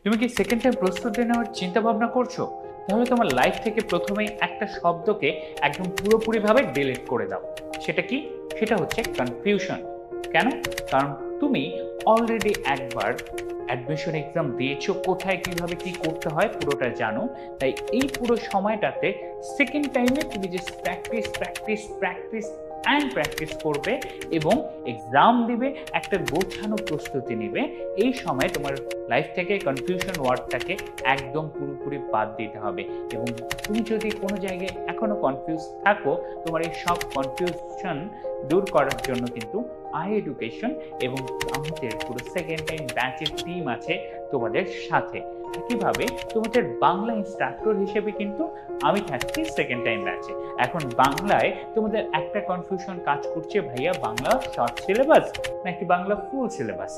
তুমি কি second time প্রস্তুতি নেওয়ার চিন্তা ভাবনা করছো? তাহলে তোমার লাইফ থেকে প্রথমেই একটা শব্দকে একদম পুরোপুরিভাবে ডিলিট করে দাও। সেটা কি? সেটা হচ্ছে কনফিউশন। কেন? কারণ তুমি অলরেডি একবার অ্যাডমিশন এক্সাম দিয়েছো, কোথায় কিভাবে কি করতে হয় পুরোটা জানো। তাই এই পুরো সময়টাতে সেকেন্ড টাইমে তুমি যে practice practice practice and practice করবে এবং এক্সাম দিবে, একটা গোছানো প্রস্তুতি নিবে। এই সময় তোমার লাইফ থেকে কনফিউশন ওয়ার্ডটাকে একদম পুরোপুরি বাদ দিতে হবে। এবং তুমি যদি কোনো জায়গায় এখনো কনফিউজ থাকো, তোমার এই সব কনফিউশন দূর করার জন্য কিন্তু আই এডুকেশন এবং আমাদের পুরো সেকেন্ড টাইম ব্যাচের টিম আছে তোমাদের সাথে। একইভাবে তোমাদের বাংলা ইনস্ট্রাক্টর হিসেবে কিন্তু আমি থাকছি সেকেন্ড টাইম ব্যাচে। এখন বাংলায় তোমাদের একটা কনফিউশন কাজ করছে, ভাইয়া বাংলা শর্ট সিলেবাস নাকি বাংলা ফুল সিলেবাস।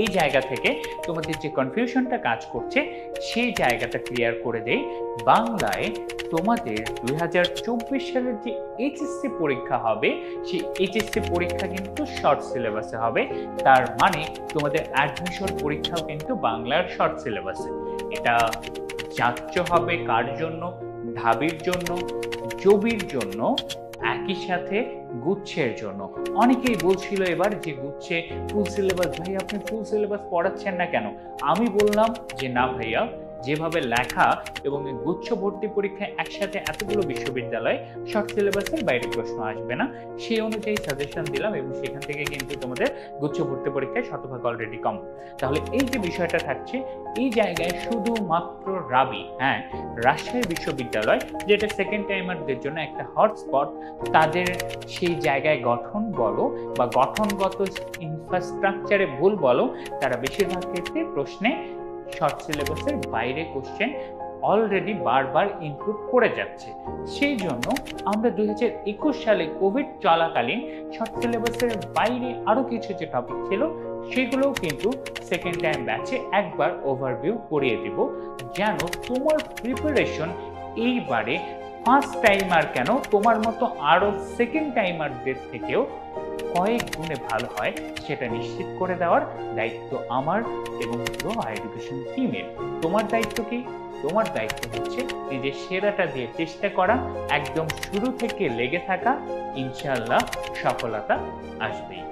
এই জায়গা থেকে তোমাদের যে কনফিউশনটা কাজ করছে সেই জায়গাটা ক্লিয়ার করে দেই। বাংলায় তোমাদের 2024 সালের যে এইচএসসি পরীক্ষা হবে, সেই এইচএসসি পরীক্ষা কিন্তু শর্ট সিলেবাসে হবে। তার মানে তোমাদের অ্যাডমিশন পরীক্ষাও কিন্তু বাংলার শর্ট সিলেবাসে। এটা যাচ্ছ হবে কার জন্য? ঢাবির জন্য, জবির জন্য, একই সাথে গুচ্ছের জন্য। অনেকেই বলছিল এবার যে গুচ্ছে ফুল সিলেবাস, ভাই আপনি ফুল সিলেবাস পড়াচ্ছেন না কেন? আমি বললাম যে না ভাইয়া, যেভাবে লেখা এবং গুচ্ছ ভর্তি পরীক্ষায় একসাথে এতগুলো বিশ্ববিদ্যালয়, শর্ট সিলেবাসের বাইরে প্রশ্ন আসবে না, সেই অনুযায়ী সাজেশন দিলাম এবং সেখান থেকে কিন্তু তোমাদের গুচ্ছ ভর্তি পরীক্ষায় শতভাগ অলরেডি কমন। তাহলে এই যে বিষয়টা থাকছে, এই জায়গায় শুধুমাত্র রাবি, হ্যাঁ রাজশাহী বিশ্ববিদ্যালয়, যেটা সেকেন্ড টাইমারদের জন্য একটা হটস্পট, তাদের সেই জায়গায় গঠন বলো বা গঠনগত ইনফ্রাস্ট্রাকচারে ভুল বলো, তারা বেশিরভাগ ক্ষেত্রে প্রশ্নে শর্ট সিলেবাসের বাইরে কোশ্চেন অলরেডি বারবার ইনক্লুড করে যাচ্ছে। সেই জন্য আমরা 2021 সালে কোভিড চলাকালীন শর্ট সিলেবাসের বাইরে আরো কিছু যে টপিক ছিল সেগুলোও কিন্তু সেকেন্ড টাইম ব্যাচে একবার ওভারভিউ করিয়ে দিব, যেন তোমার প্রিপারেশন এইবারে ফার্স্ট টাইমার কেন, তোমার মতো আরো সেকেন্ড টাইমারদের থেকেও কয়েক গুণে ভালো হয় সেটা নিশ্চিত করে দেওয়ার দায়িত্ব আমার এবং পুরো আই এডুকেশন টিমের। তোমার দায়িত্ব কি? তোমার দায়িত্ব হচ্ছে নিজের সেরাটা দিয়ে চেষ্টা করা, একদম শুরু থেকে লেগে থাকা, ইনশাআল্লাহ সফলতা আসবেই।